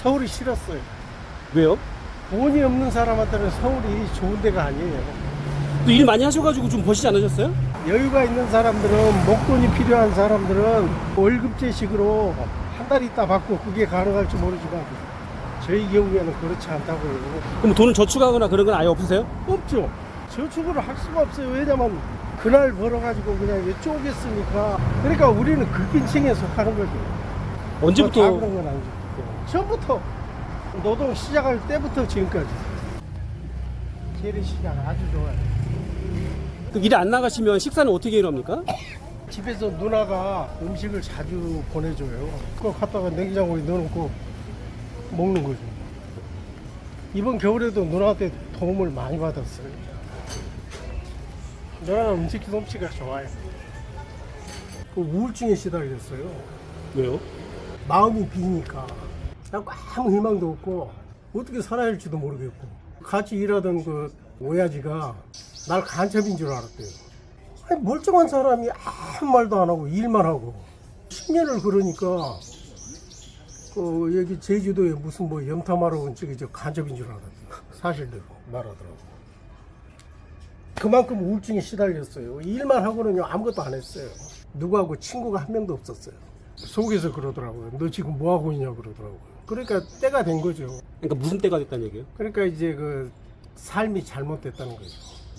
서울이 싫었어요. 왜요? 돈이 없는 사람한테는 서울이 좋은 데가 아니에요. 또 일 많이 하셔가지고 좀 버시지 않으셨어요? 여유가 있는 사람들은, 목돈이 필요한 사람들은 월급제식으로 한 달 있다 받고 그게 가능할지 모르지만 저희 경우에는 그렇지 않다고요. 그럼 돈을 저축하거나 그런 건 아예 없으세요? 없죠. 저축을 할 수가 없어요. 왜냐면 그날 벌어가지고 그냥 쪼갰으니까. 그러니까 우리는 극빈층에 속하는 거죠. 언제부터? 다 그런 건 아니죠. 처음부터 노동 시작할 때부터 지금까지 재래시장 아주 좋아요. 그 일 안 나가시면 식사는 어떻게 일합니까? 집에서 누나가 음식을 자주 보내줘요. 그거 갖다가 냉장고에 넣어놓고 먹는 거죠. 이번 겨울에도 누나한테 도움을 많이 받았어요. 누나가 음식 솜씨가 좋아요. 그 우울증에 시달렸어요. 왜요? 마음이 비니까 아무 희망도 없고 어떻게 살아야 할지도 모르겠고. 같이 일하던 그 오야지가 날 간첩인 줄 알았대요. 아니, 멀쩡한 사람이 아무 말도 안 하고 일만 하고 10년을 그러니까 여기 제주도에 무슨 뭐 염탐하러 온 저기 저 간첩인 줄 알았대요. 사실대로 말하더라고. 그만큼 우울증에 시달렸어요. 일만 하고는 아무것도 안 했어요. 누구하고 친구가 한 명도 없었어요. 속에서 그러더라고요. 너 지금 뭐 하고 있냐 그러더라고요. 그러니까 때가 된 거죠. 그러니까 무슨 때가 됐다는 얘기예요? 그러니까 이제 그 삶이 잘못됐다는 거죠.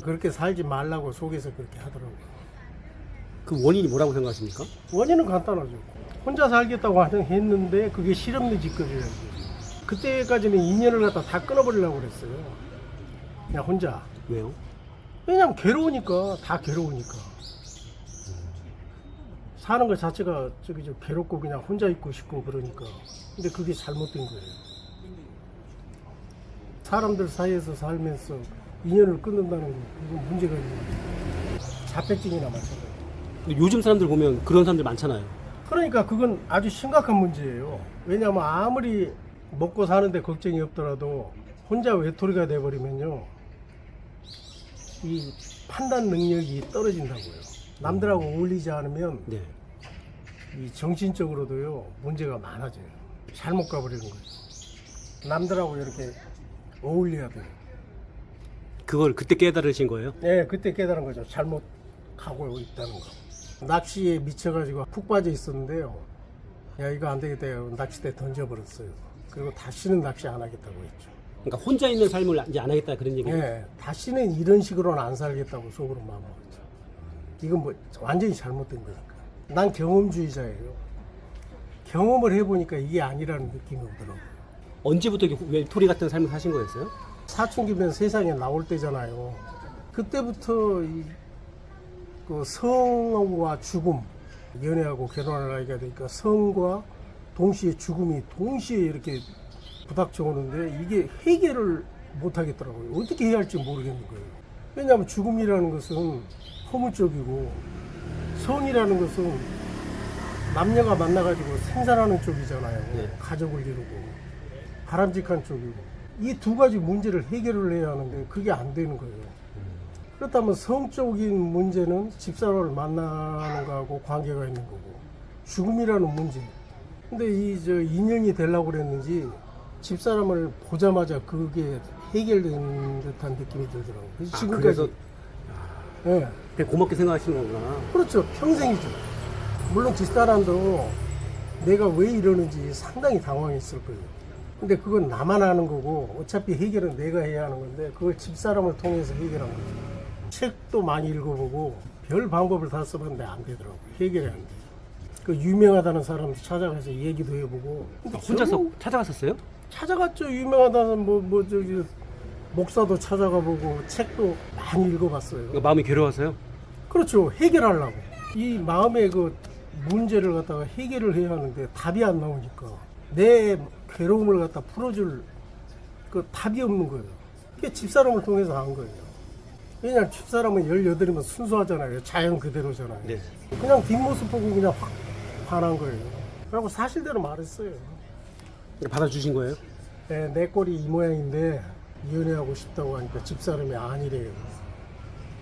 그렇게 살지 말라고 속에서 그렇게 하더라고요. 그 원인이 뭐라고 생각하십니까? 원인은 간단하죠. 혼자 살겠다고 했는데 그게 실없는 짓거리라는 거죠. 그때까지는 인연을 갖다 다 끊어버리려고 그랬어요. 그냥 혼자. 왜요? 왜냐면 괴로우니까, 다 괴로우니까. 사는 것 자체가 저기 저 괴롭고 그냥 혼자 있고 싶고 그러니까. 근데 그게 잘못된 거예요. 사람들 사이에서 살면서 인연을 끊는다는 거, 그건 문제가 있는 거예요. 자폐증이나 마찬가지예요. 근데 요즘 사람들 보면 그런 사람들 많잖아요. 그러니까 그건 아주 심각한 문제예요. 왜냐하면 아무리 먹고 사는데 걱정이 없더라도 혼자 외톨이가 돼버리면요, 이 판단 능력이 떨어진다고요. 남들하고 어울리지 않으면 네. 이 정신적으로도요 문제가 많아져요. 잘못 가버리는 거죠. 남들하고 이렇게 어울려야 돼요. 그걸 그때 깨달으신 거예요? 네, 그때 깨달은 거죠. 잘못 가고 있다는 거. 낚시에 미쳐가지고 푹 빠져 있었는데요. 야, 이거 안 되겠다. 낚싯대 던져버렸어요. 그리고 다시는 낚시 안 하겠다고 했죠. 그러니까 혼자 있는 삶을 이제 안 하겠다 그런 얘기예요? 네, 다시는 이런 식으로는 안 살겠다고 속으로 마음먹었죠. 이건 뭐 완전히 잘못된 거니까. 난 경험주의자예요. 경험을 해보니까 이게 아니라는 느낌이 오더라고요. 언제부터 이렇게 외톨이 같은 삶을 사신 거였어요? 사춘기면 세상에 나올 때잖아요. 그때부터 그 성과 죽음, 연애하고 결혼할 나이가 되니까 성과 동시에 죽음이 동시에 이렇게 부닥쳐 오는데 이게 해결을 못 하겠더라고요. 어떻게 해야 할지 모르겠는 거예요. 왜냐하면 죽음이라는 것은 허물적이고 성이라는 것은 남녀가 만나가지고 생산하는 쪽이잖아요. 네. 가족을 이루고 바람직한 쪽이고 이 두 가지 문제를 해결을 해야 하는데 그게 안 되는 거예요. 그렇다면 성적인 문제는 집사람을 만나는 거하고 관계가 있는 거고 죽음이라는 문제. 근데 인연이 되려고 그랬는지 집사람을 보자마자 그게 해결된 듯한 느낌이 들더라고요. 그래서 지금까지. 그래서 예. 되게 고맙게 생각하시는 거구나. 그렇죠. 평생이죠. 물론 집사람도 내가 왜 이러는지 상당히 당황했을 거예요. 근데 그건 나만 하는 거고 어차피 해결은 내가 해야 하는 건데 그걸 집사람을 통해서 해결한 거죠. 책도 많이 읽어보고 별 방법을 다 써봤는데 안 되더라고요. 해결이 안 돼요. 그 유명하다는 사람도 찾아가서 얘기도 해보고. 근데 혼자서 전부 찾아갔었어요? 찾아갔죠. 유명하다는 저기 목사도 찾아가 보고 책도 많이 읽어봤어요. 그러니까 마음이 괴로워서요? 그렇죠. 해결하려고. 이 마음의 그 문제를 갖다가 해결을 해야 하는데 답이 안 나오니까 내 괴로움을 갖다 풀어줄 그 답이 없는 거예요. 그게 집사람을 통해서 한 거예요. 왜냐하면 집사람은 18이면 순수하잖아요. 자연 그대로잖아요. 네. 그냥 뒷모습 보고 그냥 확 반한 거예요. 그리고 사실대로 말했어요. 받아주신 거예요? 네, 내 꼴이 이 모양인데 이혼하고 싶다고 하니까 집사람이 아니래요.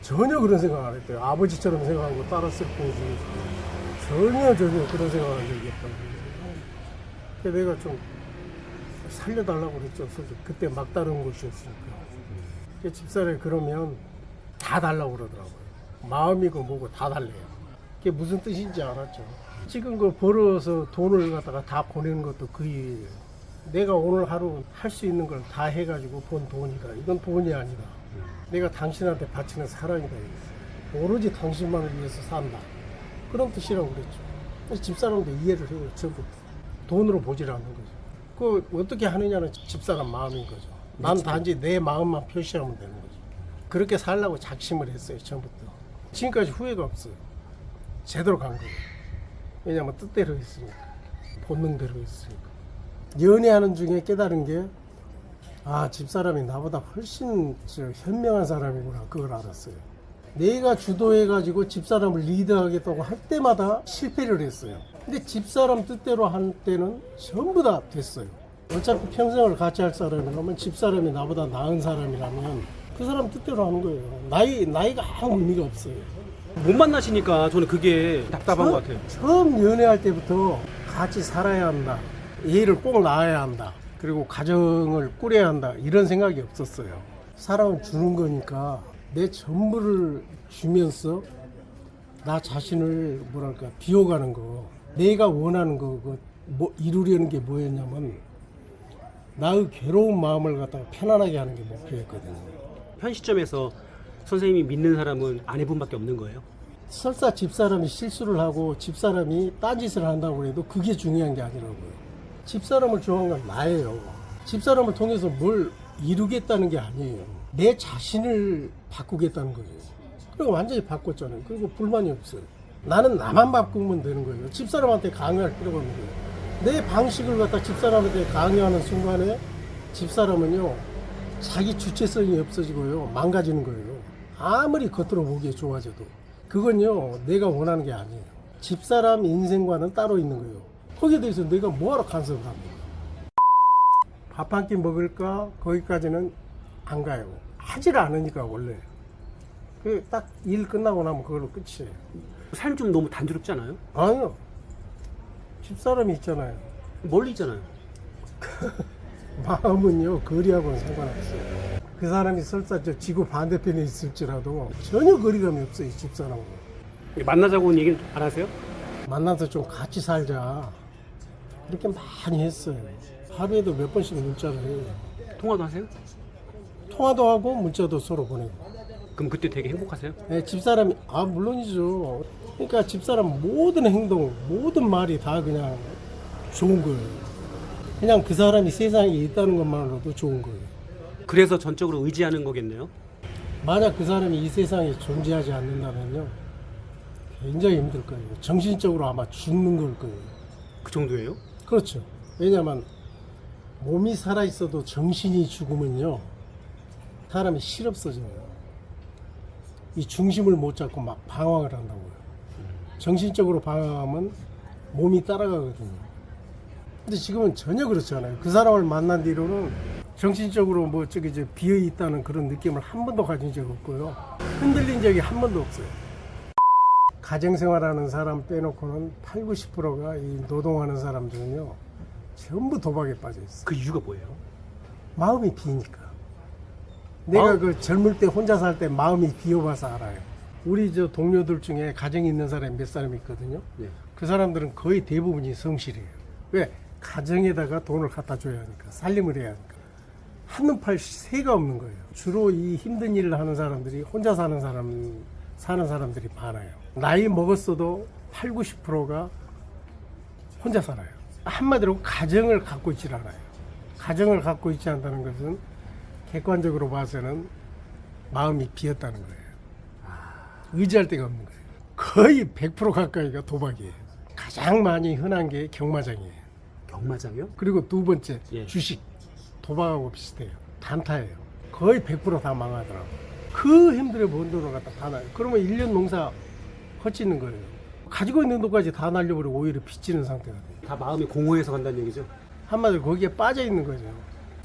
전혀 그런 생각 안 했대요. 아버지처럼 생각하고 따랐을 뿐이지 전혀 그런 생각 안 들겠다고. 내가 좀 살려달라고 그랬죠. 솔직히 그때 막다른 곳이었으니까. 집사람이 그러면 다 달라고 그러더라고요. 마음이고 뭐고 다 달래요. 그게 무슨 뜻인지 알았죠. 지금 그 벌어서 돈을 갖다가 다 보내는 것도 그 일이에요. 내가 오늘 하루 할 수 있는 걸 다 해가지고 본 돈이다. 이건 돈이 아니다. 내가 당신한테 바치는 사랑이다. 오로지 당신만을 위해서 산다. 그런 뜻이라고 그랬죠. 집사람도 이해를 해요. 처음부터. 돈으로 보질 않는 거죠. 그 어떻게 하느냐는 집사람 마음인 거죠. 난 단지 내 마음만 표시하면 되는 거죠. 그렇게 살라고 작심을 했어요. 처음부터. 지금까지 후회가 없어요. 제대로 간 거예요. 왜냐면 뜻대로 했으니까. 본능대로 했으니까. 연애하는 중에 깨달은 게, 아, 집사람이 나보다 훨씬 현명한 사람이구나. 그걸 알았어요. 내가 주도해가지고 집사람을 리드하겠다고 할 때마다 실패를 했어요. 근데 집사람 뜻대로 할 때는 전부 다 됐어요. 어차피 평생을 같이 할 사람이라면, 집사람이 나보다 나은 사람이라면 그 사람 뜻대로 하는 거예요. 나이가 아무 의미가 없어요. 못 만나시니까 저는 그게 답답한 것 같아요. 처음 연애할 때부터 같이 살아야 한다. 애를 꼭 낳아야 한다. 그리고 가정을 꾸려야 한다. 이런 생각이 없었어요. 사랑을 주는 거니까 내 전부를 주면서 나 자신을 뭐랄까 비워가는 거. 내가 원하는 거 뭐 이루려는 게 뭐였냐면 나의 괴로운 마음을 갖다가 편안하게 하는 게 목표였거든요. 현 시점에서 선생님이 믿는 사람은 아내분밖에 없는 거예요? 설사 집사람이 실수를 하고 집사람이 딴짓을 한다고 해도 그게 중요한 게 아니라고요. 집사람을 좋아하는 건 나예요. 집사람을 통해서 뭘 이루겠다는 게 아니에요. 내 자신을 바꾸겠다는 거예요. 그리고 완전히 바꿨잖아요. 그리고 불만이 없어요. 나는 나만 바꾸면 되는 거예요. 집사람한테 강요할 필요가 없는 거예요. 내 방식을 갖다 집사람한테 강요하는 순간에 집사람은요, 자기 주체성이 없어지고요, 망가지는 거예요. 아무리 겉으로 보기에 좋아져도. 그건요, 내가 원하는 게 아니에요. 집사람 인생과는 따로 있는 거예요. 거기에 대해서 내가 뭐하러 간섭을 합니까? 밥 한 끼 먹을까? 거기까지는 안 가요. 하질 않으니까, 원래. 딱 일 끝나고 나면 그걸로 끝이에요. 삶 좀 너무 단조롭지 않아요? 아니요. 집사람이 있잖아요. 멀리 있잖아요. 마음은요, 거리하고는 상관없어요. 그 사람이 설사 저 지구 반대편에 있을지라도 전혀 거리감이 없어요, 집사람은. 만나자고 온 얘기는 안 하세요? 만나서 좀 같이 살자. 이렇게 많이 했어요. 하루에도 몇 번씩 문자를 해요. 통화도 하세요? 통화도 하고 문자도 서로 보내고. 그럼 그때 되게 행복하세요? 네, 집사람이, 물론이죠. 그러니까 집사람 모든 행동, 모든 말이 다 그냥 좋은 거예요. 그냥 그 사람이 세상에 있다는 것만으로도 좋은 거예요. 그래서 전적으로 의지하는 거겠네요? 만약 그 사람이 이 세상에 존재하지 않는다면요, 굉장히 힘들 거예요. 정신적으로 아마 죽는 걸 거예요. 그 정도예요? 그렇죠. 왜냐하면 몸이 살아있어도 정신이 죽으면요, 사람이 실없어져요. 이 중심을 못 잡고 막 방황을 한다고요. 정신적으로 방황하면 몸이 따라가거든요. 근데 지금은 전혀 그렇지 않아요. 그 사람을 만난 뒤로는 정신적으로 뭐 저기 이제 비어 있다는 그런 느낌을 한 번도 가진 적 없고요. 흔들린 적이 한 번도 없어요. 가정생활하는 사람 빼놓고는 80~90%가 이 노동하는 사람들은요, 전부 도박에 빠져 있어요. 그 이유가 뭐예요? 마음이 비니까. 내가 그 젊을 때 혼자 살 때 마음이 비어봐서 알아요. 우리 저 동료들 중에 가정이 있는 사람이 몇 사람 있거든요. 네. 그 사람들은 거의 대부분이 성실해요. 왜? 가정에다가 돈을 갖다 줘야 하니까, 살림을 해야 하니까. 한눈 팔 새가 없는 거예요. 주로 이 힘든 일을 하는 사람들이 혼자 사는 사람들이 많아요. 나이 먹었어도 80~90%가 혼자 살아요. 한마디로 가정을 갖고 있질 않아요. 가정을 갖고 있지 않다는 것은 객관적으로 봐서는 마음이 비었다는 거예요. 의지할 데가 없는 거예요. 거의 100% 가까이가 도박이에요. 가장 많이 흔한 게 경마장이에요. 경마장이요? 그리고 두 번째, 예. 주식. 도박하고 비슷해요. 단타예요. 거의 100% 다 망하더라고요. 그 힘들어 번 돈을 갖다 다 나요. 그러면 1년 농사 헛짓는 거예요. 가지고 있는 돈까지 다 날려버리고 오히려 빚지는 상태가 돼요. 다 마음이 공허해서 간다는 얘기죠? 한마디로 거기에 빠져 있는 거죠.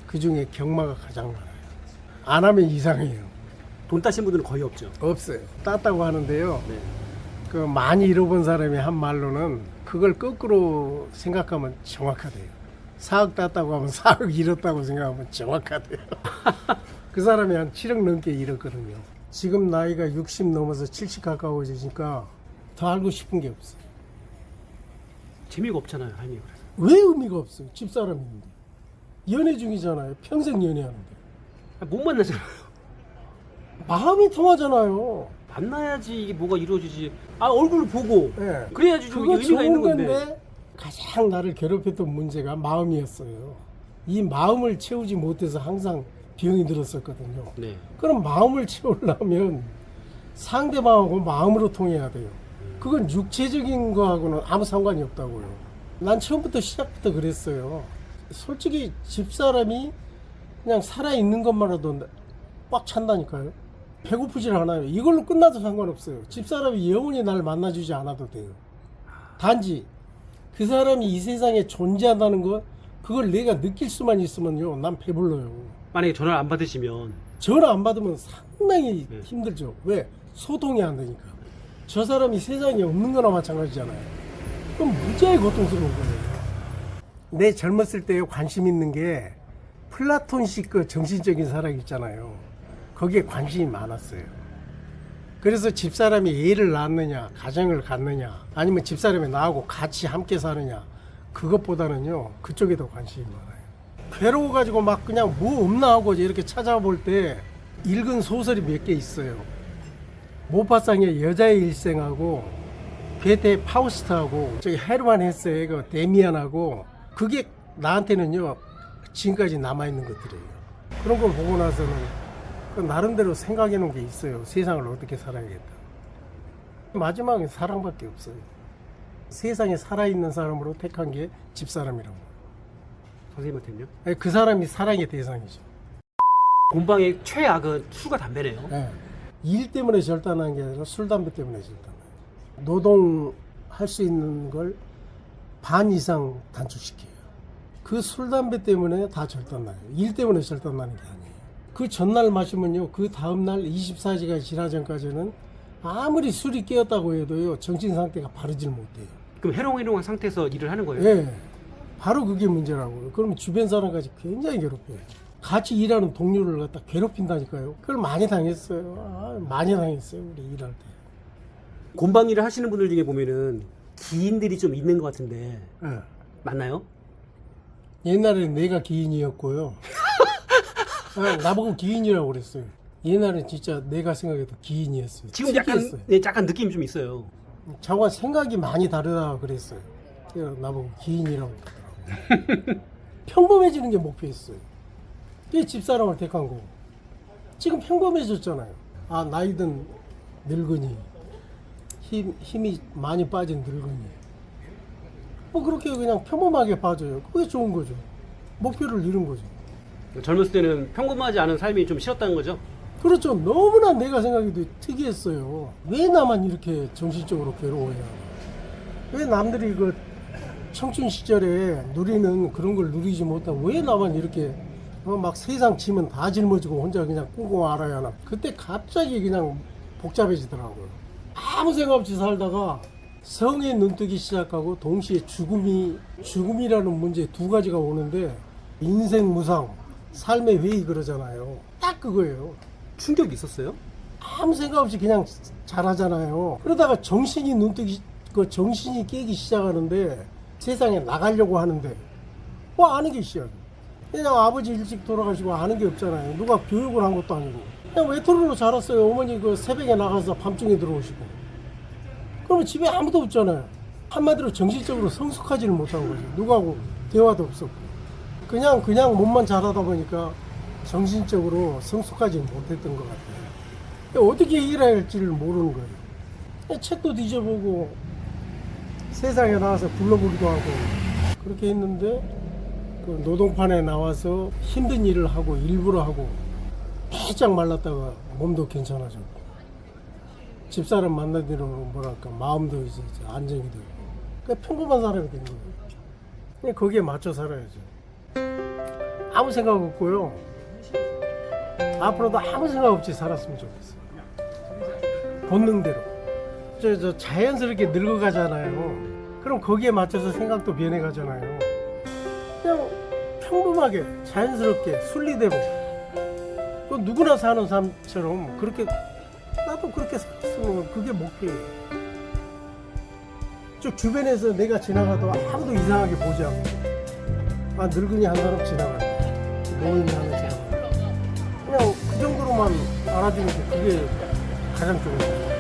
그 중에 경마가 가장 많아요. 안 하면 이상해요. 돈 따신 분들은 거의 없죠? 없어요. 땄다고 하는데요. 네. 그 많이 잃어본 사람이 한 말로는 그걸 거꾸로 생각하면 정확하대요. 4억 땄다고 하면 4억 잃었다고 생각하면 정확하대요. 그 사람이 한 7억 넘게 잃었거든요. 지금 나이가 60 넘어서 70 가까워지니까 더 알고 싶은 게 없어요. 재미가 없잖아요, 할머니. 그래서. 왜 의미가 없어요? 집사람인데. 연애 중이잖아요. 평생 연애하는데. 못 만나잖아요. 마음이 통하잖아요. 만나야지 이게 뭐가 이루어지지. 아, 얼굴을 보고. 예. 그래야지 좀 그거 의미가 있는 좋은 건데. 건데 가장 나를 괴롭혔던 문제가 마음이었어요. 이 마음을 채우지 못해서 항상 병이 들었었거든요. 네. 그럼 마음을 채우려면 상대방하고 마음으로 통해야 돼요. 그건 육체적인 거하고는 아무 상관이 없다고요. 난 처음부터 시작부터 그랬어요. 솔직히 집사람이 그냥 살아있는 것만으로도 꽉 찬다니까요. 배고프질 않아요. 이걸로 끝나도 상관없어요. 집사람이 영원히 날 만나주지 않아도 돼요. 단지 그 사람이 이 세상에 존재한다는 거, 그걸 내가 느낄 수만 있으면요, 난 배불러요. 만약에 전화를 안 받으시면 전화 안 받으면 상당히 네. 힘들죠. 왜? 소통이 안 되니까. 저 사람이 세상에 없는 거나 마찬가지잖아요. 그럼 무지하게 고통스러운 거예요. 내 젊었을 때 관심 있는 게 플라톤식 그 정신적인 사랑 있잖아요. 거기에 관심이 많았어요. 그래서 집사람이 애를 낳느냐, 가정을 갖느냐, 아니면 집사람이 나하고 같이 함께 사느냐, 그것보다는요, 그쪽에 더 관심이 많아요. 괴로워가지고 막 그냥 뭐 없나 하고 이렇게 찾아볼 때 읽은 소설이 몇 개 있어요. 모파상의 여자의 일생하고 괴테 파우스트하고 저기 헤르만 헤세의 그 데미안하고, 그게 나한테는요 지금까지 남아있는 것들이에요. 그런 걸 보고 나서는 그 나름대로 생각해 놓은 게 있어요. 세상을 어떻게 살아야겠다. 마지막에 사랑밖에 없어요. 세상에 살아있는 사람으로 택한 게 집사람이라고. 선생님한테는요? 그 사람이 사랑의 대상이죠. 곰방의 최악은 술과 담배네요. 네. 일 때문에 절단한 게 아니라 술, 담배 때문에 절단해요. 노동할 수 있는 걸 반 이상 단축시켜요. 그 술, 담배 때문에 다 절단나요. 일 때문에 절단나는 게 아니에요. 그 전날 마시면요, 그 다음날 24시간 지나 전까지는 아무리 술이 깨었다고 해도요, 정신 상태가 바르질 못해요. 그럼 해롱해롱한 상태에서 일을 하는 거예요? 예. 바로 그게 문제라고요. 그러면 주변 사람까지 굉장히 괴롭혀요. 같이 일하는 동료를 갖다 괴롭힌다니까요. 그걸 많이 당했어요. 많이 당했어요. 우리 일할 때. 곰방 일을 하시는 분들 중에 보면은 기인들이 좀 있는 것 같은데 예. 맞나요? 옛날에는 내가 기인이었고요. 나보고 기인이라고 그랬어요. 옛날엔 진짜 내가 생각해도 기인이었어요. 지금 약간, 특이했어요. 네, 약간 느낌이 좀 있어요. 저와 생각이 많이 다르다 그랬어요. 그래서 나보고 기인이라고 그러더라고요. 평범해지는 게 목표였어요. 그게 집사람을 택한 거고. 지금 평범해졌잖아요. 나이든 늙은이, 힘이 많이 빠진 늙은이, 뭐 그렇게 그냥 평범하게 봐줘요. 그게 좋은 거죠. 목표를 이룬 거죠. 젊었을 때는 평범하지 않은 삶이 좀 싫었다는 거죠? 그렇죠. 너무나 내가 생각해도 특이했어요. 왜 나만 이렇게 정신적으로 괴로워해야 하나? 왜 남들이 그 청춘 시절에 누리는 그런 걸 누리지 못하고 왜 나만 이렇게 막 세상 치면 다 짊어지고 혼자 그냥 꽁꽁 앓아야 하나? 그때 갑자기 그냥 복잡해지더라고요. 아무 생각 없이 살다가 성에 눈뜨기 시작하고 동시에 죽음이라는 문제 두 가지가 오는데, 인생 무상, 삶의 회의 그러잖아요. 딱 그거예요. 충격이 있었어요? 아무 생각 없이 그냥 잘하잖아요. 그러다가 정신이 정신이 깨기 시작하는데, 세상에 나가려고 하는데 아는 게 시작이에요. 그냥 아버지 일찍 돌아가시고 아는 게 없잖아요. 누가 교육을 한 것도 아니고 그냥 외톨이로 자랐어요. 어머니 그 새벽에 나가서 밤중에 들어오시고. 그러면 집에 아무도 없잖아요. 한마디로 정신적으로 성숙하지를 못한 거죠. 누구하고 대화도 없었고 그냥 몸만 자라다 보니까 정신적으로 성숙하지 못했던 것 같아요. 어떻게 일해야 할지를 모르는 거예요. 책도 뒤져보고 세상에 나와서 굴러보기도 하고 그렇게 했는데, 그 노동판에 나와서 힘든 일을 하고 일부러 하고 바짝 말랐다가 몸도 괜찮아졌고, 집사람 만난 뒤로 뭐랄까 마음도 이제 안정이 되고, 그러니까 평범한 사람이 된 거예요. 그냥 거기에 맞춰 살아야죠. 아무 생각 없고요. 앞으로도 아무 생각 없이 살았으면 좋겠어요. 본능대로. 저 자연스럽게 늙어가잖아요. 그럼 거기에 맞춰서 생각도 변해가잖아요. 그냥 평범하게 자연스럽게 순리대로 그 누구나 사는 삶처럼 그렇게 나도 그렇게 살았으면 그게 목표예요. 저 주변에서 내가 지나가도 아무도 이상하게 보지 않고 아 늙은이 한 사람 지나간다, 노인이 하나 지나간다, 그냥 그 정도로만 알아주는 게 그게 가장 좋은 거예요.